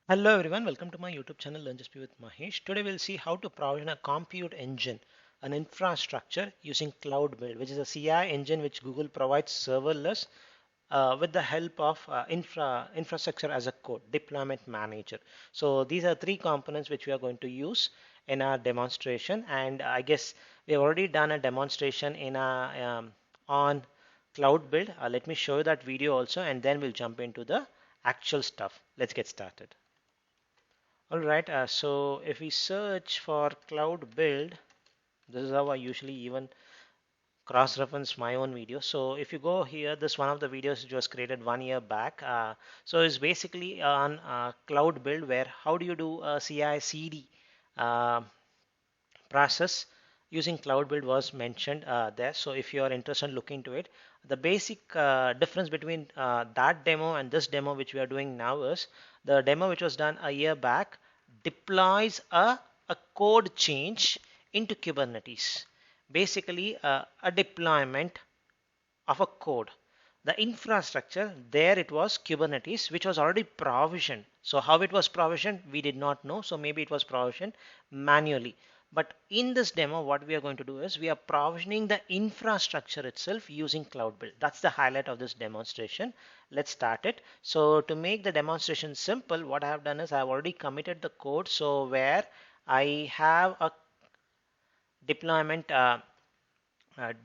Hello everyone, welcome to my YouTube channel Learn Just Be with Mahesh. Today we'll see how to provision a compute engine, an infrastructure using Cloud Build, which is a CI engine which Google provides serverless with the help of infrastructure as a code, deployment manager. So these are three components which we are going to use in our demonstration, and I guess we have already done a demonstration in our on Cloud Build. Let me show you that video also, and then we'll jump into the actual stuff. Let's get started. All right, so if we search for cloud build, this is how I usually even cross-reference my own video. So if you go here, this one of the videos which was created 1 year back. So it's basically on cloud build where how do you do a CI/CD uh, process using cloud build was mentioned there. So if you are interested in looking into it, the basic difference between that demo and this demo which we are doing now is the demo which was done 1 year back deploys a code change into Kubernetes. Basically, a deployment of a code. The infrastructure there it was Kubernetes, which was already provisioned. So how it was provisioned, we did not know. So maybe it was provisioned manually. But in this demo, what we are going to do is we are provisioning the infrastructure itself using Cloud Build. That's the highlight of this demonstration. Let's start it. So to make the demonstration simple, what I have done is I have already committed the code. So where I have a deployment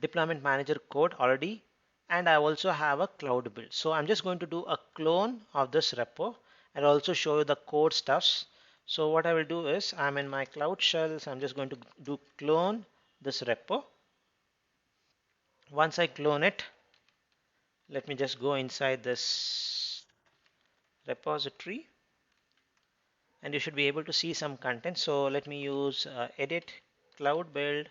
deployment manager code already, and I also have a cloud build. So I'm just going to do a clone of this repo and also show you the code stuffs. So what I will do is I'm in my cloud shells. I'm just going to do clone this repo. Once I clone it, let me just go inside this repository and you should be able to see some content. So let me use edit cloud build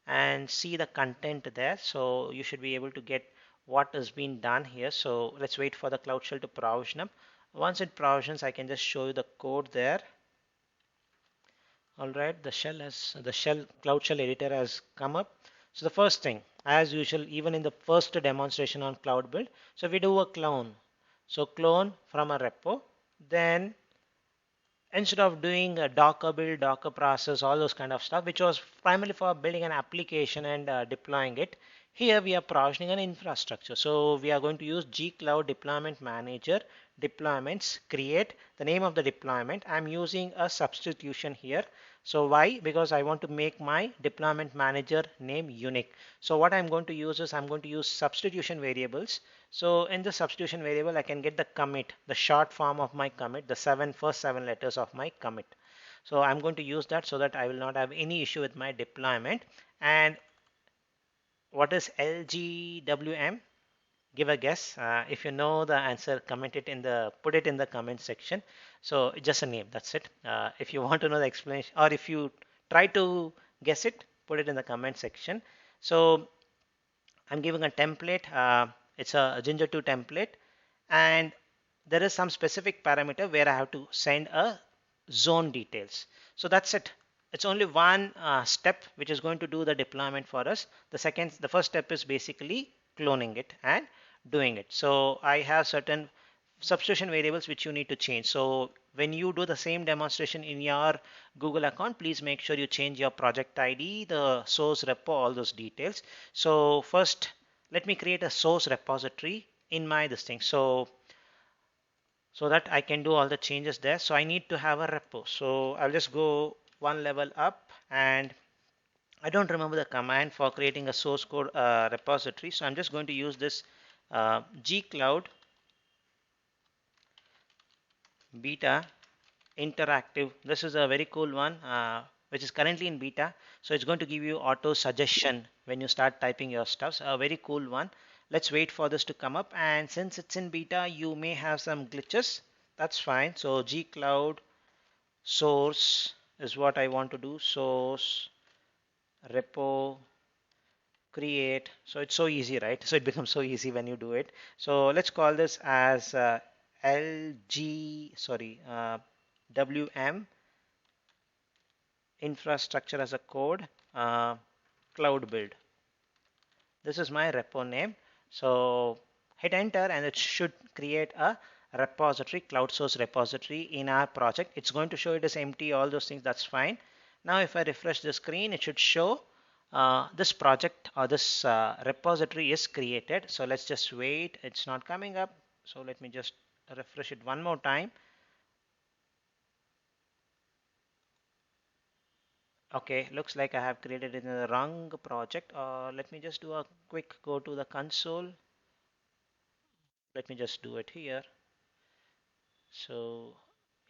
and see the content there. So you should be able to get what has been done here. So let's wait for the Cloud Shell to provision up. Once it provisions, I can just show you the code there. All right, the Cloud Shell editor has come up. So the first thing, as usual, even in the first demonstration on Cloud Build, so we do a clone. So clone from a repo, then instead of doing a Docker build, Docker process, all those kind of stuff, which was primarily for building an application and deploying it, here we are provisioning an infrastructure. So we are going to use gcloud deployment manager deployments create the name of the deployment. I'm using a substitution here. So why? Because I want to make my deployment manager name unique. So what I'm going to use is I'm going to use substitution variables. So in the substitution variable, I can get the commit, the short form of my commit, the first seven letters of my commit. So I'm going to use that so that I will not have any issue with my deployment. And what is LGWM? Give a guess. If you know the answer, put it in the comment section. So just a name, that's it. If you want to know the explanation, or if you try to guess it, put it in the comment section. So I'm giving a template. It's a Ginger 2 template, and there is some specific parameter where I have to send a zone details. So that's it. It's only one step which is going to do the deployment for us. The first step is basically cloning it and doing it. So I have certain substitution variables which you need to change. So when you do the same demonstration in your Google account, please make sure you change your project ID, the source repo, all those details. So first, let me create a source repository in my this thing. So that I can do all the changes there. So I need to have a repo. So I'll just go one level up, and I don't remember the command for creating a source code repository. So I'm just going to use this gcloud beta interactive. This is a very cool one which is currently in beta. So it's going to give you auto suggestion when you start typing your stuff. So a very cool one. Let's wait for this to come up, and since it's in beta you may have some glitches. That's fine. So gcloud source is what I want to do. Source repo create. So it's so easy, right? So it becomes so easy when you do it. So let's call this as WM infrastructure as a code cloud build. This is my repo name. So hit enter and it should create a repository, cloud source repository in our project. It's going to show it as empty, all those things, that's fine. Now if I refresh the screen, it should show this project or this repository is created. So let's just wait, it's not coming up. So let me just refresh it one more time. Okay, looks like I have created it in the wrong project. Let me just do a quick go to the console. Let me just do it here. So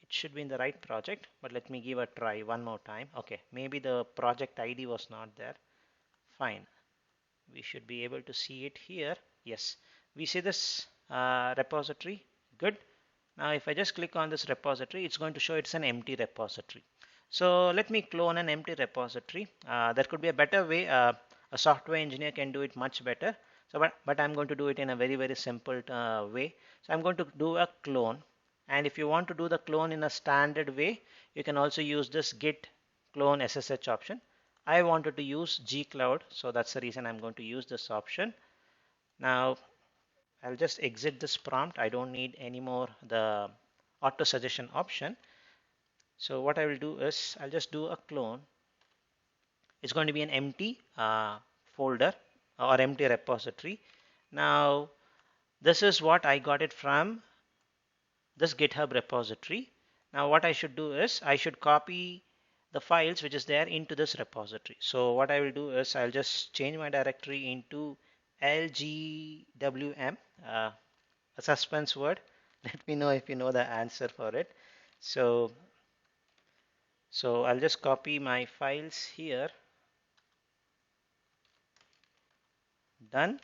it should be in the right project, but let me give a try one more time. Okay, maybe the project ID was not there. Fine. We should be able to see it here. Yes, we see this repository. Good. Now if I just click on this repository, it's going to show it's an empty repository. So let me clone an empty repository. There could be a better way. A software engineer can do it much better. So but I'm going to do it in a very simple way. So I'm going to do a clone. And if you want to do the clone in a standard way, you can also use this git clone SSH option. I wanted to use gcloud, so that's the reason I'm going to use this option. Now I'll just exit this prompt. I don't need any more the auto suggestion option. So what I will do is I'll just do a clone. It's going to be an empty folder or empty repository. Now this is what I got it from this GitHub repository. Now what I should do is I should copy the files which is there into this repository. So what I will do is I'll just change my directory into LGWM, a suspense word. Let me know if you know the answer for it. So I'll just copy my files here. Done.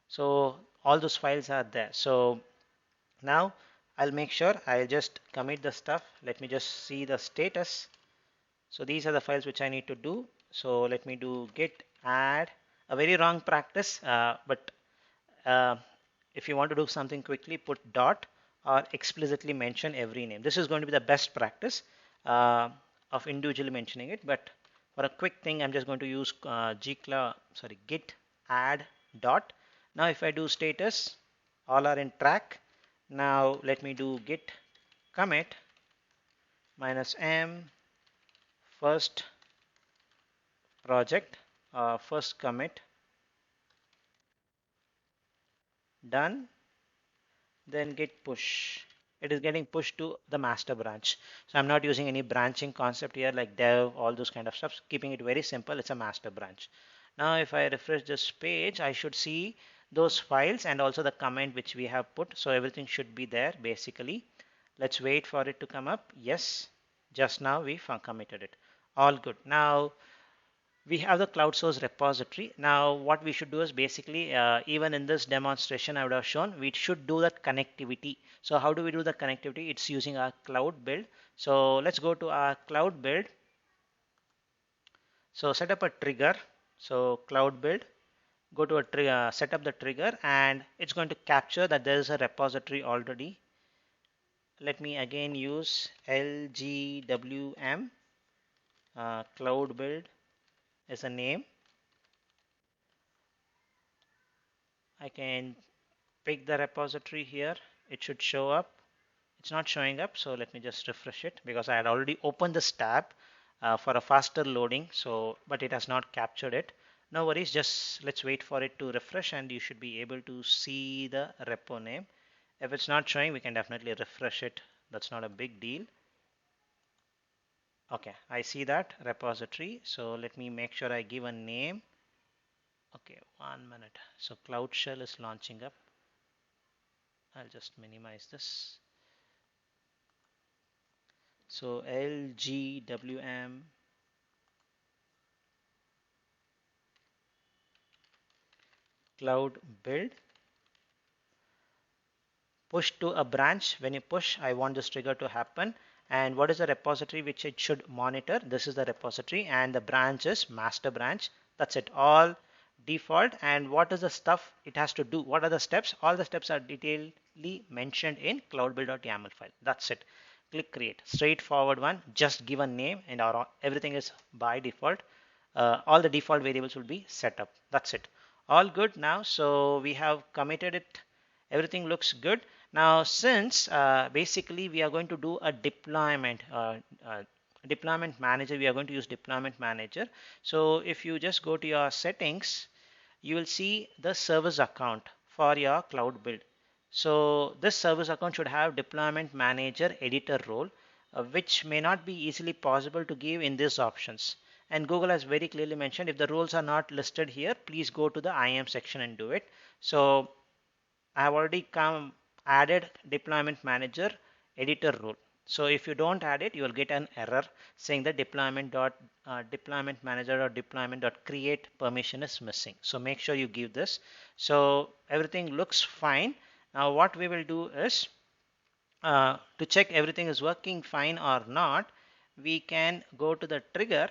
So all those files are there. So now I'll make sure I'll just commit the stuff. Let me just see the status. So these are the files which I need to do. So let me do git add, a very wrong practice, but if you want to do something quickly, put dot or explicitly mention every name. This is going to be the best practice of individually mentioning it, but for a quick thing, I'm just going to use git add dot. Now if I do status, all are in track. Now let me do git commit -m first project, first commit. Done. Then git push. It is getting pushed to the master branch. So I'm not using any branching concept here like dev, all those kind of stuff. Keeping it very simple, it's a master branch. Now if I refresh this page, I should see those files and also the comment which we have put. So everything should be there basically. Let's wait for it to come up. Yes, just now we committed it. All good. Now we have the cloud source repository. Now what we should do is basically even in this demonstration I would have shown we should do that connectivity. So how do we do the connectivity? It's using our cloud build. So let's go to our cloud build. So set up a trigger. So cloud build, go to a trigger, set up the trigger, and it's going to capture that there is a repository already. Let me again use LGWM cloud build as a name. I can pick the repository here. It should show up. It's not showing up, so let me just refresh it because I had already opened this tab for a faster loading. So but it has not captured it. No worries, just let's wait for it to refresh and you should be able to see the repo name. If it's not showing, we can definitely refresh it. That's not a big deal. Okay, I see that repository. So let me make sure I give a name. Okay, 1 minute. So Cloud Shell is launching up. I'll just minimize this. So LGWM cloud build, push to a branch. When you push, I want this trigger to happen. And what is the repository which it should monitor? This is the repository and the branch is master branch. That's it, all default. And what is the stuff it has to do? What are the steps? All the steps are detailedly mentioned in cloudbuild.yaml file. That's it. Click create. Straightforward one. Just give a name and everything is by default. All the default variables will be set up. That's it. All good now. So we have committed it. Everything looks good. Now, since basically we are going to do a deployment manager, we are going to use deployment manager. So if you just go to your settings, you will see the service account for your cloud build. So this service account should have deployment manager editor role, which may not be easily possible to give in these options. And Google has very clearly mentioned if the roles are not listed here, please go to the IAM section and do it. So I have already added deployment manager editor role. So if you don't add it, you will get an error saying that deployment manager or deployment dot create permission is missing. So make sure you give this. So everything looks fine. Now what we will do is to check everything is working fine or not, we can go to the trigger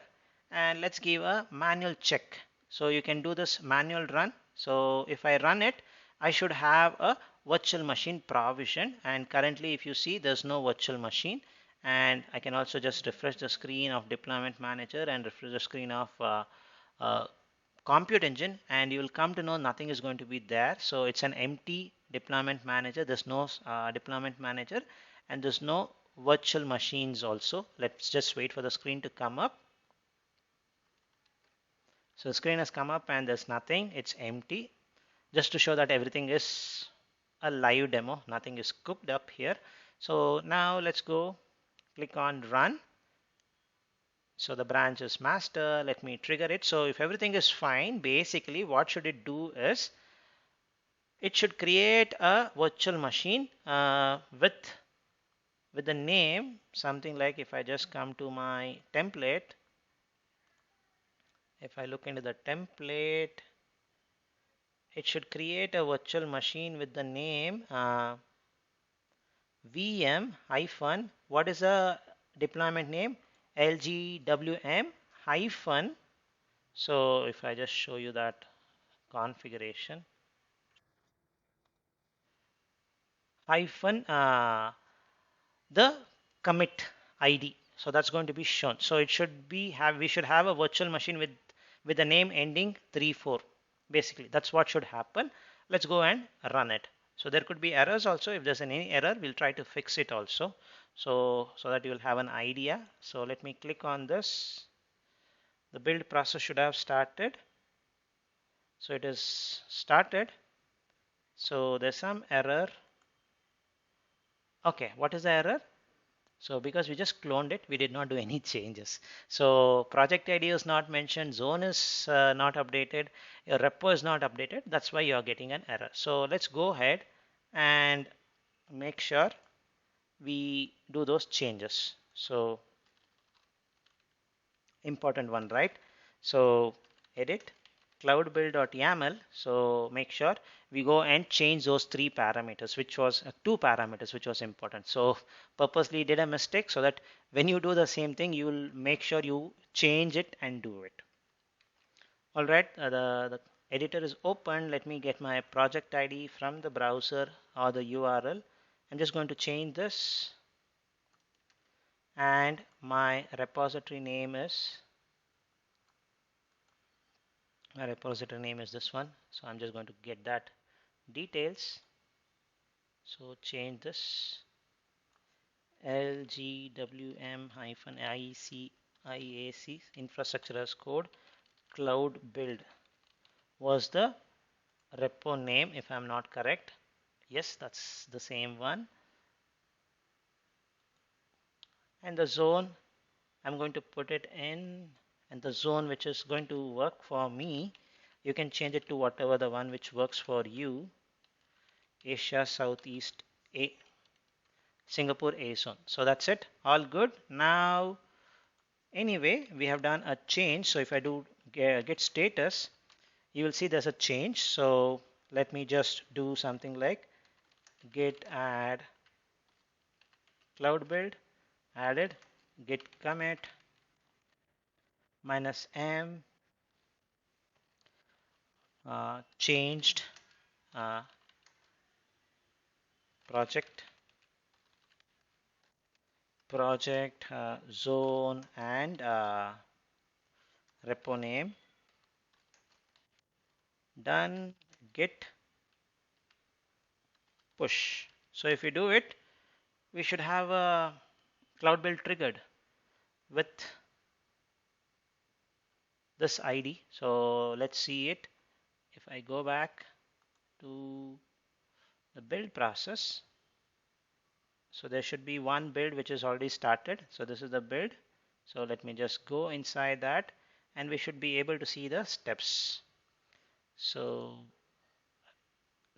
and let's give a manual check. So you can do this manual run. So if I run it, I should have a virtual machine provision, and currently if you see there's no virtual machine. And I can also just refresh the screen of deployment manager and refresh the screen of uh, compute engine, and you will come to know nothing is going to be there. So it's an empty deployment manager. There's no deployment manager, and there's no virtual machines also. Let's just wait for the screen to come up. So the screen has come up and there's nothing. It's empty, just to show that everything is a live demo. Nothing is cooked up here. So now let's go click on run. So the branch is master. Let me trigger it. So if everything is fine, basically what should it do is it should create a virtual machine with the name something like, if I just come to my template, if I look into the template, it should create a virtual machine with the name VM hyphen, what is a deployment name? LGWM hyphen. So if I just show you that configuration, hyphen the commit ID. So that's going to be shown. So it should be we should have a virtual machine with the name ending 34. Basically, that's what should happen. Let's go and run it. So there could be errors also. If there's any error, we'll try to fix it also. So that you will have an idea. So let me click on this. The build process should have started. So it is started. So there's some error. Okay, what is the error? So because we just cloned it, we did not do any changes. So project ID is not mentioned, zone is not updated, your repo is not updated. That's why you are getting an error. So let's go ahead and make sure we do those changes. So important one, right? So edit cloudbuild.yaml. So make sure we go and change those three parameters, which was two parameters, which was important. So purposely did a mistake so that when you do the same thing, you will make sure you change it and do it. All right, the editor is open. Let me get my project ID from the browser or the URL. I'm just going to change this, and my repository name is this one. So I'm just going to get that details. So change this LGWM-IaC infrastructure as code. Cloud build was the repo name, if I'm not correct. Yes, that's the same one. And the zone, I'm going to put it in, and the zone which is going to work for me, you can change it to whatever the one which works for you. Asia Southeast A, Singapore A zone. So that's it, all good. Now anyway, we have done a change. So if I do get status, you will see there's a change. So let me just do something like git add cloud build added, git commit -m changed uh, project zone and repo name. Done, git push. So if we do it, we should have a cloud build triggered with this ID. So let's see it. If I go back to the build process, so there should be one build which is already started. So this is the build. So let me just go inside that and we should be able to see the steps. So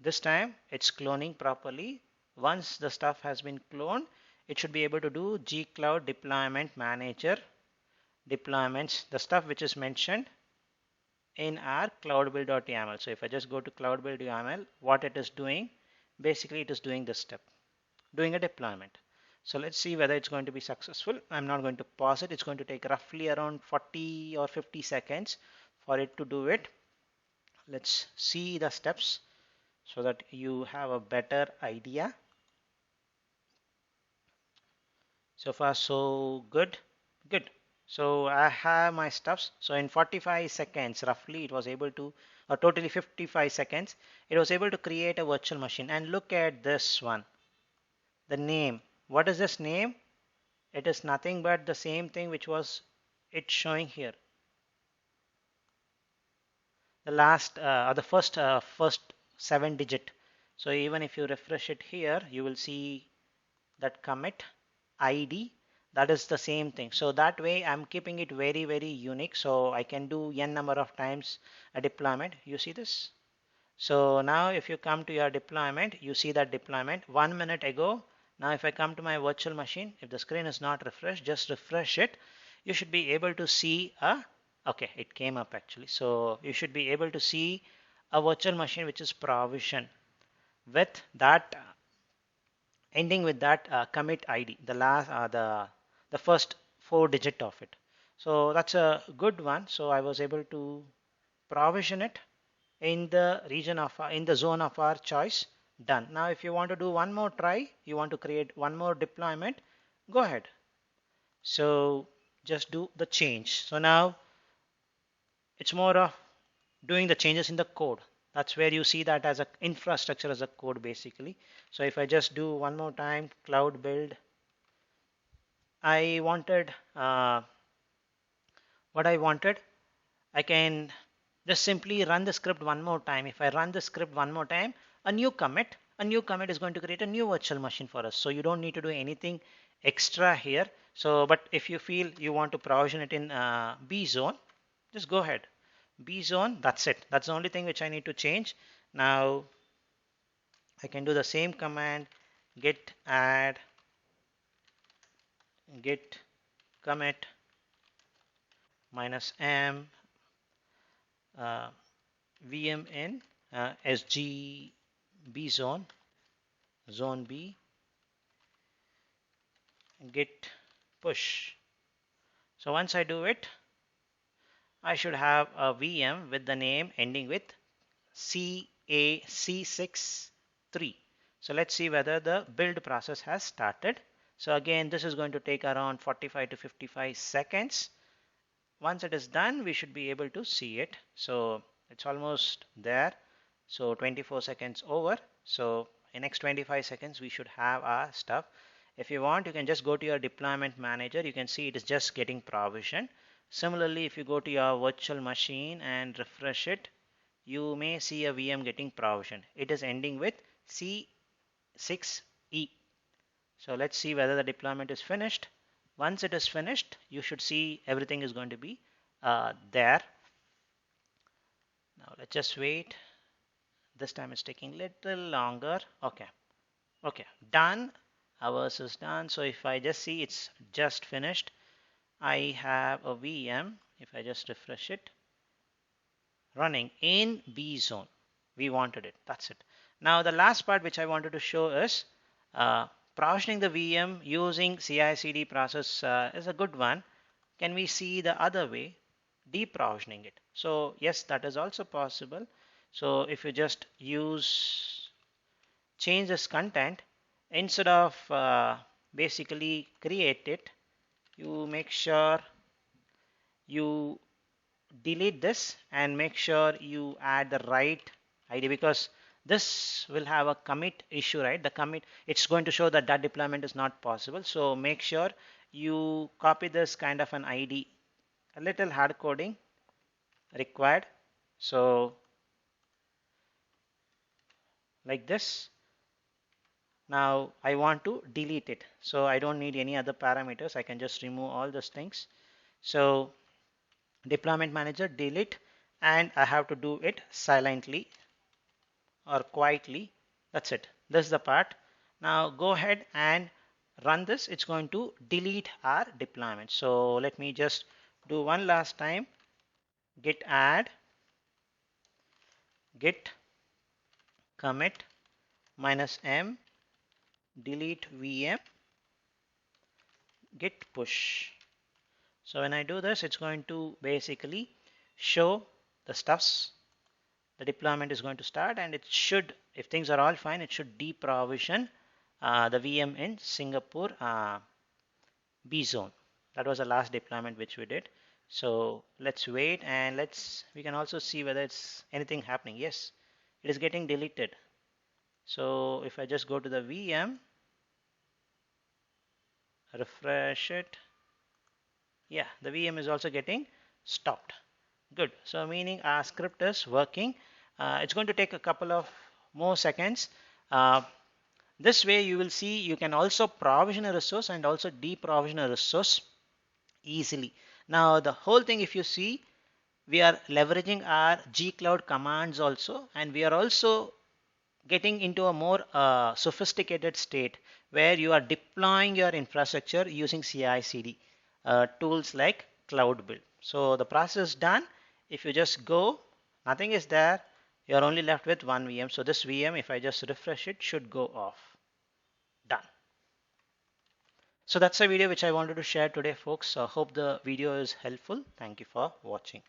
this time it's cloning properly. Once the stuff has been cloned, it should be able to do gcloud deployment manager deployments, the stuff which is mentioned in our cloud build.yaml. So if I just go to cloud build.yaml, what it is doing, basically it is doing this step, doing a deployment. So let's see whether it's going to be successful. I'm not going to pause it. It's going to take roughly around 40 or 50 seconds for it to do it. Let's see the steps so that you have a better idea. So far so good. So I have my stuffs. So in 45 seconds roughly it was able to, or totally 55 seconds, it was able to create a virtual machine. And look at this one, the name. What is this name? It is nothing but the same thing which was it showing here. The last or the first 7 digit. So even if you refresh it here, you will see that commit ID. That is the same thing. So that way I'm keeping it very unique. So I can do n number of times a deployment. You see this? So now if you come to your deployment, you see that deployment 1 minute ago. Now if I come to my virtual machine, if the screen is not refreshed, just refresh it. You should be able to see okay, it came up actually. So you should be able to see a virtual machine which is provisioned with that ending with that commit ID, the last the first 4 digit of it. So that's a good one. So I was able to provision it in the region of in the zone of our choice. Done. Now if you want to do one more try, you want to create one more deployment, go ahead. So just do the change. So now it's more of doing the changes in the code. That's where you see that as a infrastructure as a code basically. So if I just do one more time cloud build, I wanted what I wanted, I can just simply run the script one more time. If I run the script one more time, a new commit is going to create a new virtual machine for us. So you don't need to do anything extra here. So but if you feel you want to provision it in B zone, just go ahead. B zone, that's it. That's the only thing which I need to change. Now I can do the same command, git add, git commit -m VM in SG B zone, zone B, git push. So once I do it, I should have a VM with the name ending with CAC63. So let's see whether the build process has started. So again, this is going to take around 45 to 55 seconds. Once it is done, we should be able to see it. So it's almost there. So 24 seconds over. So in next 25 seconds, we should have our stuff. If you want, you can just go to your deployment manager. You can see it is just getting provision. Similarly, if you go to your virtual machine and refresh it, you may see a VM getting provision. It is ending with C6E. So let's see whether the deployment is finished. Once it is finished, you should see everything is going to be there. Now let's just wait. This time it's taking little longer. Okay, done. Ours is done. So if I just see it's just finished, I have a VM. If I just refresh it, running in B zone. We wanted it. That's it. Now the last part which I wanted to show is provisioning the VM using CI/CD process is a good one. Can we see the other way, deprovisioning it? So yes, that is also possible. So if you just change this content, instead of basically create it, you make sure you delete this and make sure you add the right ID, because this will have a commit issue, right? The commit, it's going to show that that deployment is not possible. So make sure you copy this kind of an ID, a little hard coding required. So like this. Now I want to delete it. So I don't need any other parameters. I can just remove all those things. So deployment manager, delete, and I have to do it silently or quietly. That's it. This is the part. Now go ahead and run this. It's going to delete our deployment. So let me just do one last time. Git add, git commit -m, delete VM, git push. So when I do this, it's going to basically show the stuffs. The deployment is going to start, and it should, if things are all fine, it should deprovision the VM in Singapore B zone. That was the last deployment which we did. So let's wait, and we can also see whether it's anything happening. Yes, it is getting deleted. So if I just go to the VM, refresh it, yeah, the VM is also getting stopped. Good. So meaning our script is working. It's going to take a couple of more seconds. This way you will see you can also provision a resource and also deprovision a resource easily. Now the whole thing, if you see, we are leveraging our G-Cloud commands also, and we are also getting into a more sophisticated state where you are deploying your infrastructure using CI/CD tools like Cloud Build. So the process is done. If you just go, nothing is there. You're only left with one VM. So this VM, if I just refresh it, should go off. Done. So that's a video which I wanted to share today, folks. Hope the video is helpful. Thank you for watching.